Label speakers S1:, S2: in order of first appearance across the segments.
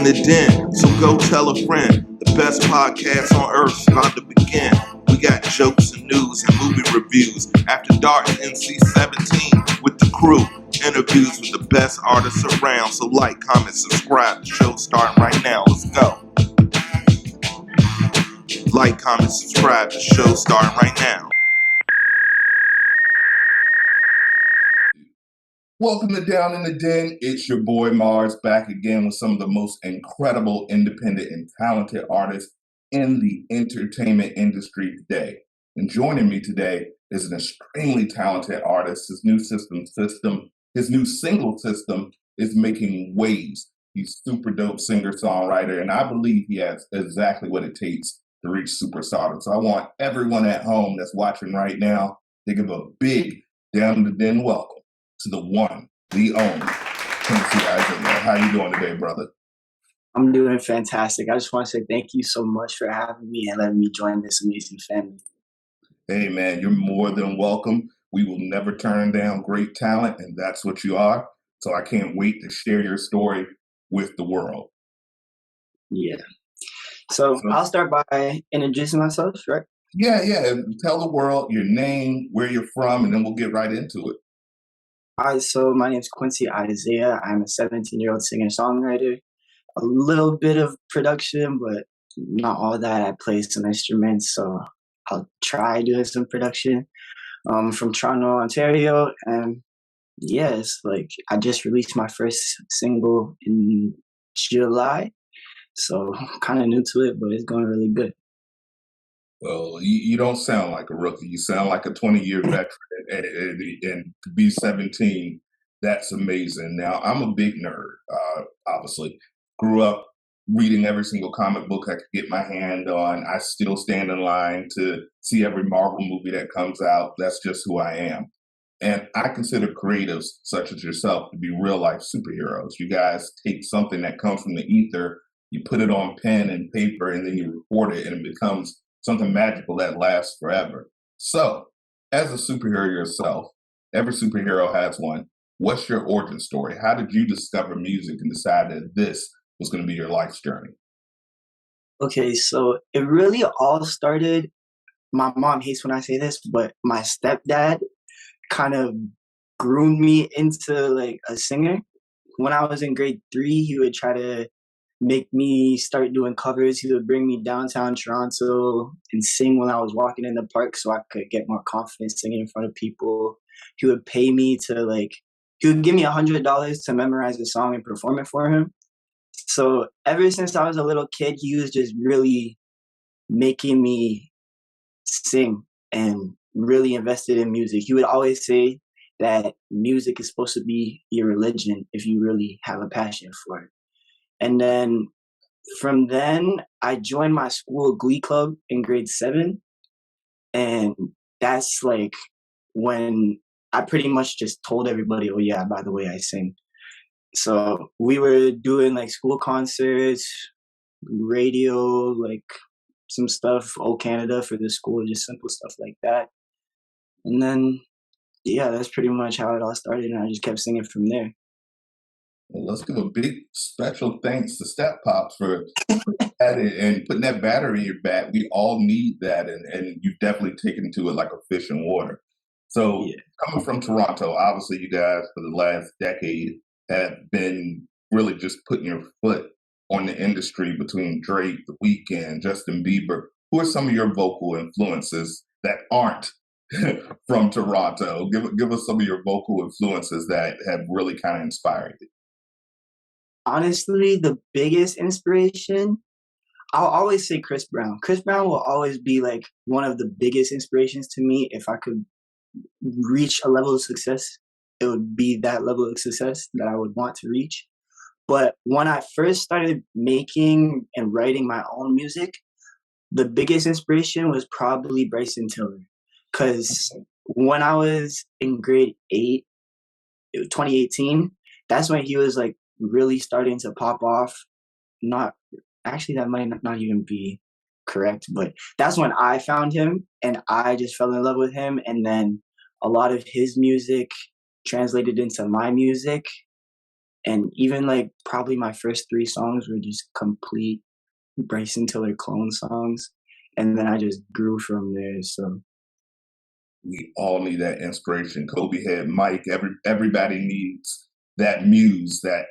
S1: in the den, so go tell a friend. The best podcast on earth's about to begin. We got jokes and news and movie reviews. After Dark NC-17 with the crew. Interviews with the best artists around. So like, comment, subscribe. The show's starting right now. Let's go. Like, comment, subscribe. The show's starting right now.
S2: Welcome to Down in the Den. It's your boy Marz back again with some of the most incredible, independent, and talented artists in the entertainment industry today. And joining me today is an extremely talented artist. His new single system is making waves. He's super dope singer-songwriter, and I believe he has exactly what it takes to reach superstardom. So I want everyone at home that's watching right now to give a big Down in the Den welcome to the one, the only, Quincy Isaiah. How you doing today, brother?
S3: I'm doing fantastic. I just want to say thank you so much for having me and letting me join this amazing family.
S2: Hey, man, you're more than welcome. We will never turn down great talent, and that's what you are. So I can't wait to share your story with the world.
S3: Yeah. So I'll start by introducing myself, right?
S2: Yeah. Tell the world your name, where you're from, and then we'll get right into it.
S3: All right, so my name is Quincy Isaiah. I'm a 17-year-old singer-songwriter. A little bit of production, but not all that. I play some instruments, so I'll try doing some production. From Toronto, Ontario, and yes, I just released my first single in July, so I'm kind of new to it, but it's going really good.
S2: Well, you don't sound like a rookie. You sound like a 20-year veteran, and to be 17, that's amazing. Now, I'm a big nerd, obviously. Grew up reading every single comic book I could get my hand on. I still stand in line to see every Marvel movie that comes out. That's just who I am. And I consider creatives such as yourself to be real-life superheroes. You guys take something that comes from the ether, you put it on pen and paper, and then you record it, and it becomes something magical that lasts forever. So, as a superhero yourself, every superhero has one. What's your origin story? How did you discover music and decide that this was going to be your life's journey?
S3: Okay, so it really all started, my mom hates when I say this, but my stepdad kind of groomed me into a singer. When I was in grade 3, he would try to make me start doing covers. He would bring me downtown Toronto and sing when I was walking in the park so I could get more confidence singing in front of people. He would pay me he would give me $100 to memorize a song and perform it for him. So ever since I was a little kid, he was just really making me sing and really invested in music. He would always say that music is supposed to be your religion if you really have a passion for it. And then from then, I joined my school glee club in grade 7. And that's when I pretty much just told everybody, oh yeah, by the way, I sing. So we were doing school concerts, radio, some stuff, O Canada for the school, just simple stuff like that. And then, yeah, that's pretty much how it all started. And I just kept singing from there.
S2: Well, let's give a big special thanks to Step Pops for that and putting that battery in your back. We all need that, and you've definitely taken to it like a fish in water. So Coming from Toronto, obviously you guys for the last decade have been really just putting your foot on the industry between Drake, The Weeknd, Justin Bieber. Who are some of your vocal influences that aren't from Toronto? Give us some of your vocal influences that have really kind of inspired you.
S3: Honestly, the biggest inspiration, I'll always say Chris Brown. Chris Brown will always be one of the biggest inspirations to me. If I could reach a level of success, it would be that level of success that I would want to reach. But when I first started making and writing my own music, the biggest inspiration was probably Bryson Tiller. Because when I was in grade 8, 2018, that's when he was really starting to pop off. Not actually, that might not even be correct, but that's when I found him and I just fell in love with him. And then a lot of his music translated into my music. And even like probably my first 3 songs were just complete Bryson Tiller clone songs. And then I just grew from there. So
S2: We all need that inspiration. Kobe had Mike. Everybody needs that muse that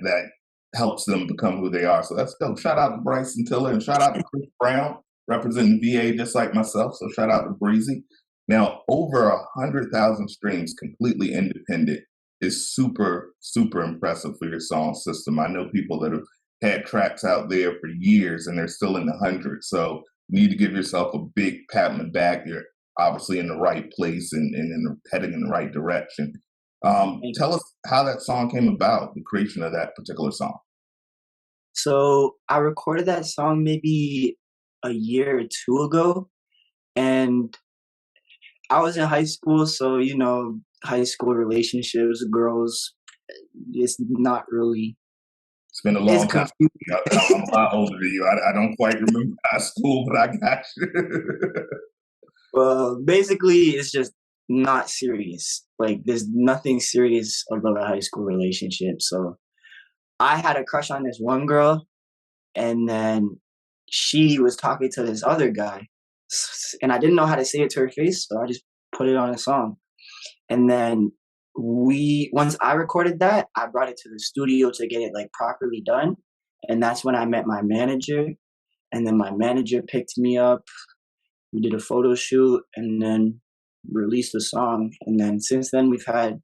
S2: helps them become who they are. So let's go. Shout out to Bryson Tiller and shout out to Chris Brown representing VA just like myself. So shout out to Breezy. Now over 100,000 streams, completely independent, is super impressive for your song system. I know people that have had tracks out there for years and they're still in the hundreds. So you need to give yourself a big pat on the back. You're obviously in the right place and heading in the right direction. Tell us how that song came about, the creation of that particular song.
S3: so I recorded that song maybe a year or 2 ago, and I was in high school, so high school relationships, girls, it's not really.
S2: It's been a
S3: It's
S2: long time.
S3: confusing.
S2: I'm a lot older than you. I don't quite remember high school, but I got you.
S3: Well, basically, it's just not serious. Like, there's nothing serious about a high school relationship. So I had a crush on this one girl, and then she was talking to this other guy, and I didn't know how to say it to her face, so I just put it on a song. And then once I recorded that, I brought it to the studio to get it like properly done, and that's when I met my manager. And then my manager picked me up. We did a photo shoot and then released the song. And then since then, we've had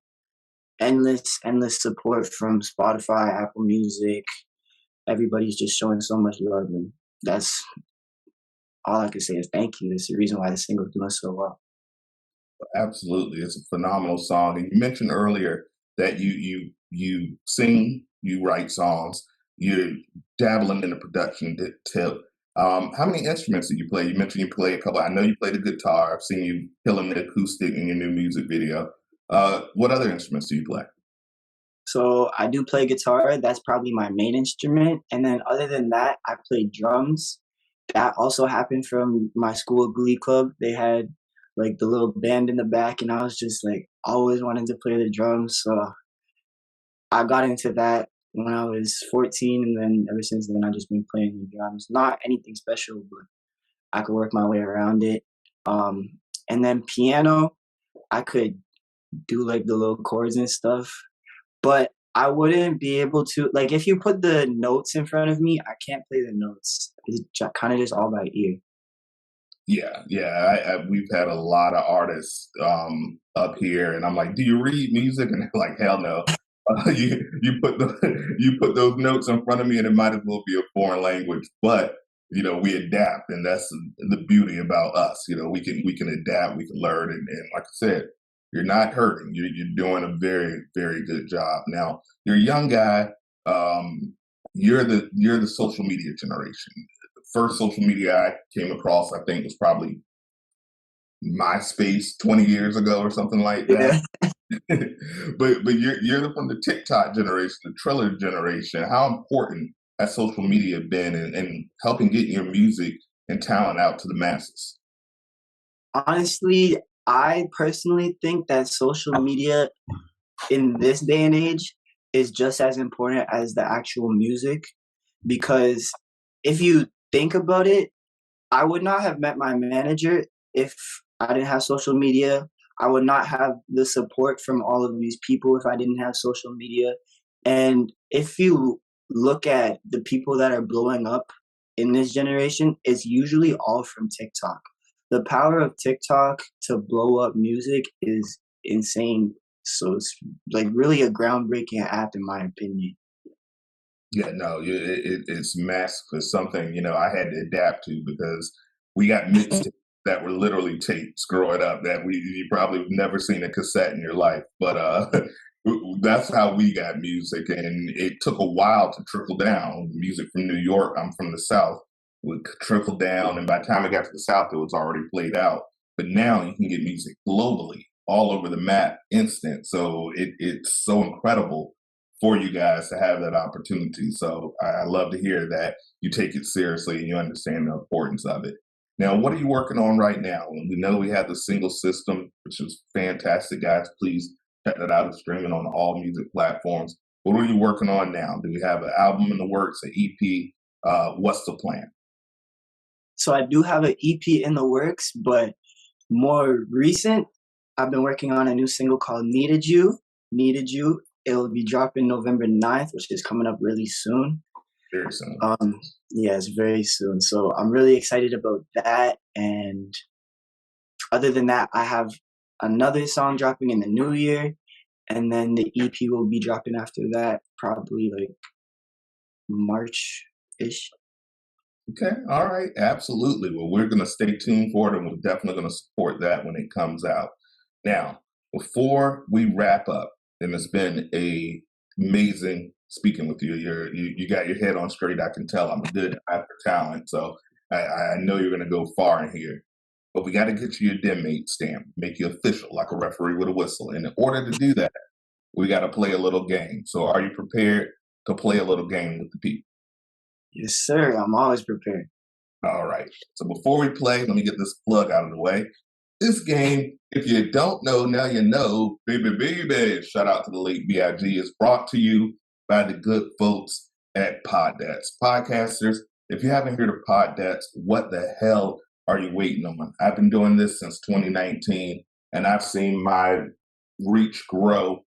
S3: endless support from Spotify, Apple Music. Everybody's just showing so much love, and that's all I can say is thank you. It's the reason why the single's doing so well.
S2: Absolutely, it's a phenomenal song. And you mentioned earlier that you sing, you write songs, you're dabbling in the production tip. How many instruments do you play? You mentioned you play a couple. I know you play the guitar. I've seen you killing the acoustic in your new music video. What other instruments do you play?
S3: So I do play guitar. That's probably my main instrument. And then other than that, I play drums. That also happened from my school glee club. They had like the little band in the back, and I was just like always wanting to play the drums. So I got into that when I was 14, and then ever since then I've just been playing the drums. Not anything special, but I could work my way around it. And then piano, I could do like the little chords and stuff, but I wouldn't be able to, like, if you put the notes in front of me, I can't play the notes. It's kind of just all by ear.
S2: Yeah. We've had a lot of artists up here, and I'm like, "Do you read music?" And they're like, "Hell no." You put those notes in front of me, and it might as well be a foreign language. But we adapt, and that's the beauty about us. We can adapt, we can learn, and like I said, you're not hurting. You're doing a very very good job. Now you're a young guy. You're the social media generation. The first social media I came across, I think, was probably MySpace 20 years ago or something like
S3: Yeah.
S2: that. but you're from the TikTok generation, the Triller generation. How important has social media been in helping get your music and talent out to the masses?
S3: Honestly, I personally think that social media in this day and age is just as important as the actual music, because if you think about it, I would not have met my manager if I didn't have social media. I would not have the support from all of these people if I didn't have social media. And if you look at the people that are blowing up in this generation, it's usually all from TikTok. The power of TikTok to blow up music is insane. So it's like really a groundbreaking app, in my opinion.
S2: Yeah, no, it's massive. It's something I had to adapt to because we got mixtapes that were literally tapes growing up that you probably have never seen a cassette in your life, but that's how we got music, and it took a while to trickle down. Music from New York, I'm from the South, would trickle down, and by the time it got to the South, it was already played out. But now you can get music globally, all over the map, instant. So it's so incredible for you guys to have that opportunity. So I love to hear that you take it seriously and you understand the importance of it. Now, what are you working on right now? And we know we have the single system, which is fantastic, guys. Please check that out. It's streaming on all music platforms. What are you working on now? Do you have an album in the works, an EP? What's the plan?
S3: So I do have an EP in the works, but more recent, I've been working on a new single called Needed You. Needed You. It'll be dropping November 9th, which is coming up really soon.
S2: Very soon.
S3: Yeah, it's very soon. So I'm really excited about that. And other than that, I have another song dropping in the new year. And then the EP will be dropping after that, probably like March-ish.
S2: Okay. All right. Absolutely. Well, we're going to stay tuned for it, and we're definitely going to support that when it comes out. Now, before we wrap up, and it's been amazing speaking with you. You got your head on straight. I can tell. I'm a good eye for talent, so I know you're going to go far in here. But we got to get you your den mate stamp, make you official, like a referee with a whistle. And in order to do that, we got to play a little game. So, are you prepared to play a little game with the people?
S3: Yes, sir. I'm always prepared.
S2: All right. So before we play, let me get this plug out of the way. This game, if you don't know, now you know, baby, shout out to the late B.I.G., is brought to you by the good folks at Poddats. Podcasters, if you haven't heard of Poddats, what the hell are you waiting on? I've been doing this since 2019, and I've seen my reach grow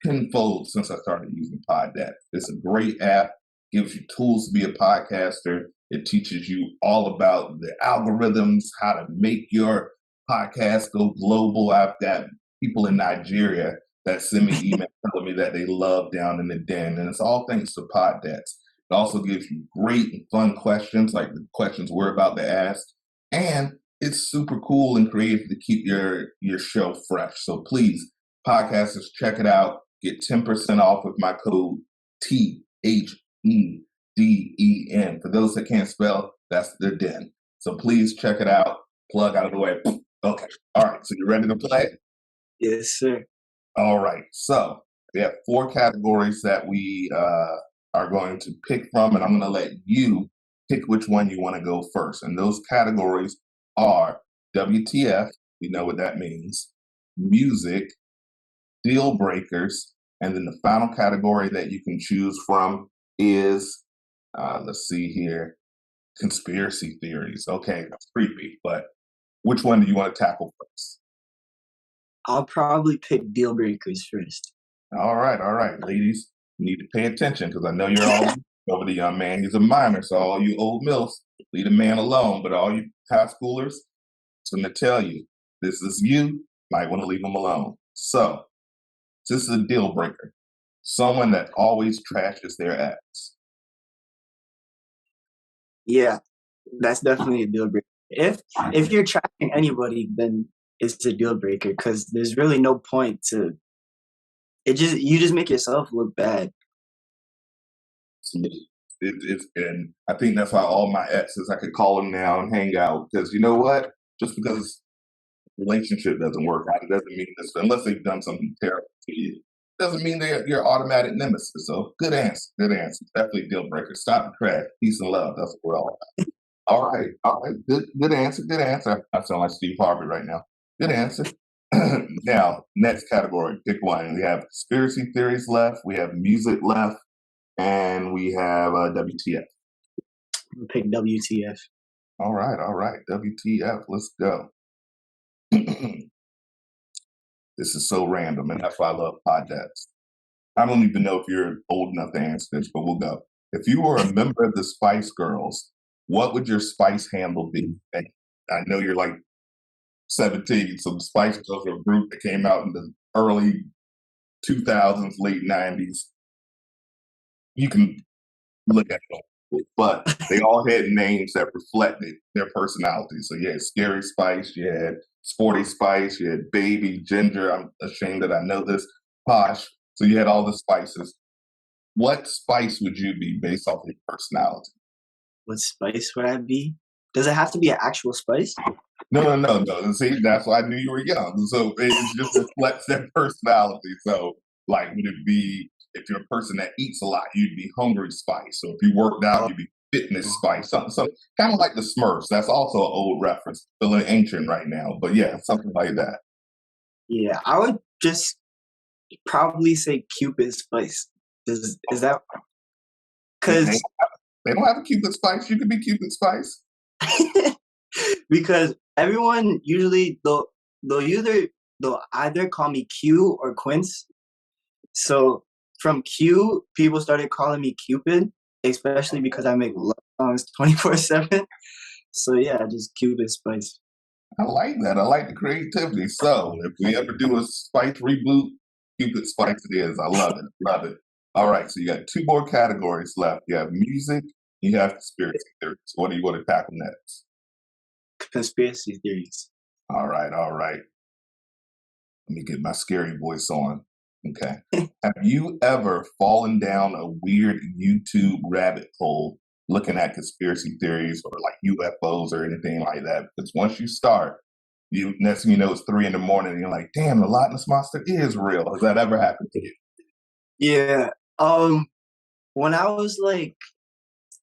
S2: tenfold since I started using Poddats. It's a great app. Gives you tools to be a podcaster. It teaches you all about the algorithms, how to make your podcast go global. I've got people in Nigeria that send me emails telling me that they love Down in the Den, and it's all thanks to Poddats. It also gives you great and fun questions, like the questions we're about to ask, and it's super cool and creative to keep your show fresh. So please, podcasters, check it out. Get 10% off with my code THEDEN. For those that can't spell, that's the den. So please check it out. Plug out of the way. Okay. All right. So you ready to play?
S3: Yes, sir.
S2: All right. So we have 4 categories that we are going to pick from, and I'm going to let you pick which one you want to go first. And those categories are WTF, you know what that means, music, deal breakers, and then the final category that you can choose from is, let's see here, conspiracy theories. Okay, that's creepy, but which one do you want to tackle first?
S3: I'll probably pick deal breakers first.
S2: All right, ladies, you need to pay attention because I know you're all over the young man. He's a minor, so all you old milfs, leave the man alone. But all you high schoolers, I'm going to tell you, this is you, might want to leave him alone. So, this is a deal breaker. Someone that always trashes their ass.
S3: Yeah, that's definitely a deal breaker. If you're trashing anybody, then it's a deal breaker because there's really no point to it. You just make yourself look bad.
S2: And I think that's why all my exes, I could call them now and hang out because you know what? Just because relationship doesn't work out, it doesn't mean this, unless they've done something terrible to you, doesn't mean they're your automatic nemesis. So good answer. Definitely deal breaker. Stop the trash. Peace and love. That's what we're all about. All right. Good answer. I sound like Steve Harvey right now. Good answer. Now, next category, pick one. We have conspiracy theories left, we have music left, and we have WTF.
S3: I'll pick WTF.
S2: All right. WTF. Let's go. This is so random, and that's why I love Poddats. I don't even know if you're old enough to answer this, but we'll go. If you were a member of the Spice Girls, what would your Spice handle be? And I know you're like 17, so the Spice Girls are a group that came out in the early 2000s, late 90s. You can look at them, but they all had names that reflected their personality. So you had Scary Spice, you had Sporty Spice, you had Baby, Ginger, I'm ashamed that I know this, Posh. So you had all the spices. What spice would you be based off of your personality?
S3: What spice would I be? Does it have to be an actual spice?
S2: No. See, that's why I knew you were young. So it just reflects their personality. So, like, would it be, if you're a person that eats a lot, you'd be hungry spice. So if you worked out, you'd be fitness spice. Something kind of like the Smurfs. That's also an old reference. Feeling ancient right now. But yeah, something like that.
S3: Yeah, I would just probably say Cupid spice. Is that
S2: They,
S3: because
S2: they don't have a Cupid Spice. You could be Cupid Spice.
S3: because everyone usually they'll either call me Q or Quince. So from Q, people started calling me Cupid, especially because I make love songs 24/7. So yeah, just Cupid Spice.
S2: I like that. I like the creativity. So if we ever do a Spice reboot, Cupid Spice it is. I love it. Love it. All right. So you got two more categories left. You have music. You have conspiracy theories. What do you want to tackle next?
S3: Conspiracy theories.
S2: All right. All right. Let me get my scary voice on. Okay. Have you ever fallen down a weird YouTube rabbit hole looking at conspiracy theories or like UFOs or anything like that? Because once you start, you next thing you know it's 3 a.m. and you're like, damn, the Loch Ness monster is real. Has that ever happened to you?
S3: Yeah. When I was like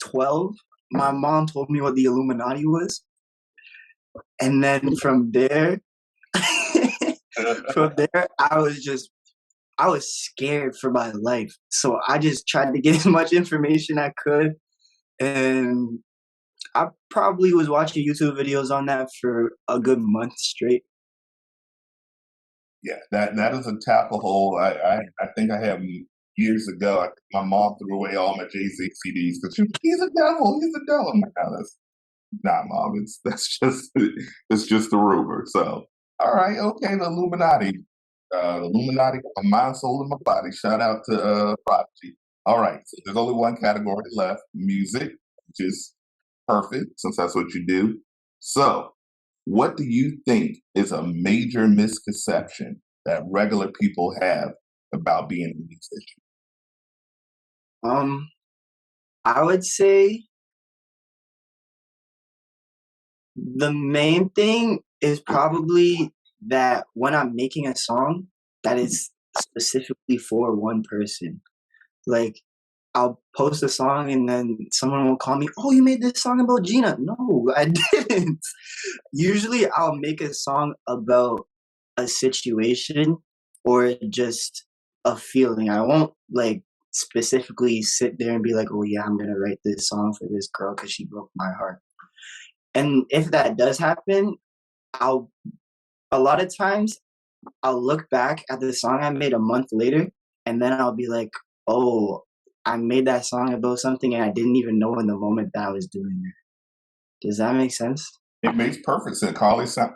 S3: 12, my mom told me what the Illuminati was, and then from there, I was scared for my life. So I just tried to get as much information I could, and I probably was watching YouTube videos on that for a good month straight.
S2: Yeah, that is a tackle hole. I think I have years ago. My mom threw away all my Jay Z CDs because he's a devil. He's a devil. I'm like, no, that's not mom. It's just a rumor. So all right, okay, the Illuminati. Illuminati, my mind, soul, and my body. Shout out to Prodigy. All right, so there's only one category left: music, which is perfect since that's what you do. So, what do you think is a major misconception that regular people have about being a musician?
S3: Um, I would say the main thing is probably that when I'm making a song that is specifically for one person, like I'll post a song and then someone will call me, "Oh, you made this song about Gina." No, I didn't. Usually I'll make a song about a situation or just a feeling. I won't like specifically sit there and be like, "Oh yeah, I'm gonna write this song for this girl because she broke my heart." And if that does happen, I'll a lot of times I'll look back at the song I made a month later and then I'll be like, "Oh, I made that song about something and I didn't even know in the moment that I was doing it." Does that make sense?
S2: It makes perfect sense.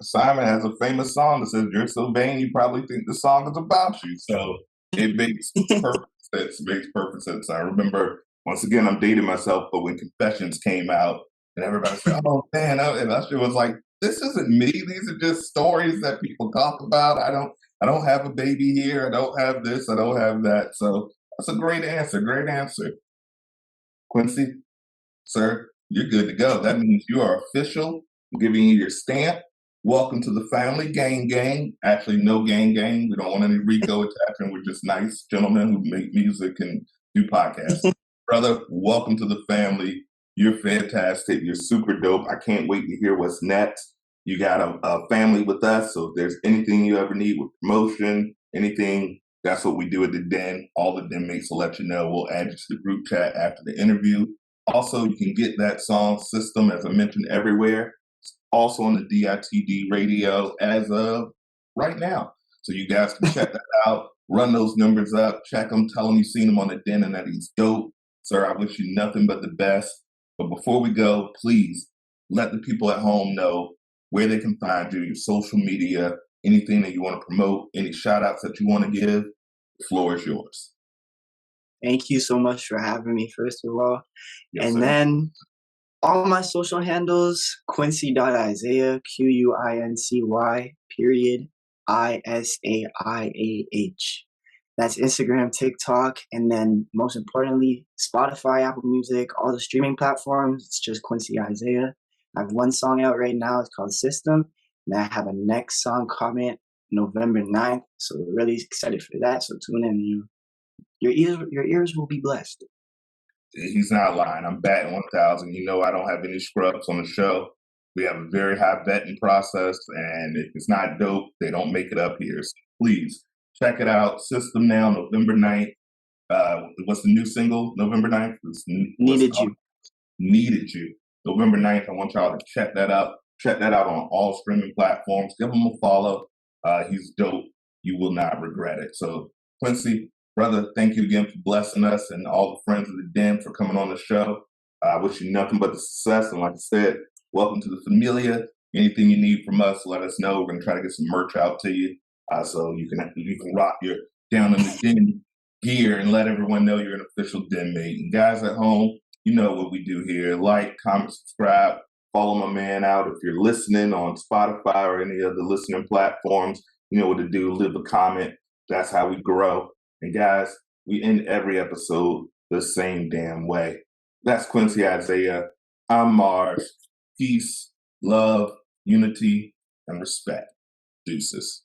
S2: Simon has a famous song that says, "You're so vain, you probably think the song is about you." So it makes perfect sense. It makes perfect sense. I remember, once again, I'm dating myself, but when Confessions came out and everybody said, "Oh man," and Usher was like, "This isn't me. These are just stories that people talk about. I don't have a baby here. I don't have this. I don't have that." So that's a great answer. Great answer. Quincy, sir, you're good to go. That means you are official. I'm giving you your stamp. Welcome to the family, gang gang. Actually, no gang gang. We don't want any Rico attachment. We're just nice gentlemen who make music and do podcasts. Brother, welcome to the family. You're fantastic. You're super dope. I can't wait to hear what's next. You got a family with us, so if there's anything you ever need with promotion, anything, that's what we do at the Den. All the Den mates will let you know. We'll add you to the group chat after the interview. Also, you can get that song System, as I mentioned, everywhere. Also on the DITD radio as of right now. So you guys can check that out, run those numbers up, check them, tell them you've seen him on the Den and that he's dope. Sir, I wish you nothing but the best. But before we go, please let the people at home know where they can find you, your social media, anything that you want to promote, any shout outs that you want to give. The floor is yours.
S3: Thank you so much for having me, first of all.
S2: Yes,
S3: And
S2: sir.
S3: then all my social handles, Quincy.Isaiah, Quincy, period, Isaiah. That's Instagram, TikTok, and then most importantly, Spotify, Apple Music, all the streaming platforms. It's just Quincy Isaiah. I have one song out right now. It's called System. And I have a next song coming November 9th. So we're really excited for that. So tune in. Your ears will be blessed.
S2: He's not lying. I'm batting 1,000. You know, I don't have any scrubs on the show. We have a very high vetting process, and if it's not dope, they don't make it up here. So please check it out. System now, November 9th. What's the new single? November 9th?
S3: Needed You.
S2: Needed You. November 9th. I want y'all to check that out. Check that out on all streaming platforms. Give him a follow. He's dope. You will not regret it. So, Quincy, brother, thank you again for blessing us and all the friends of the Den for coming on the show. I wish you nothing but the success. And like I said, welcome to the Familia. Anything you need from us, let us know. We're going to try to get some merch out to you so you can rock your Down in the Den gear and let everyone know you're an official Den mate. And guys at home, you know what we do here. Like, comment, subscribe, follow my man out. If you're listening on Spotify or any other listening platforms, you know what to do. Leave a comment. That's how we grow. And guys, we end every episode the same damn way. That's Quincy Isaiah. I'm Marz. Peace, love, unity, and respect. Deuces.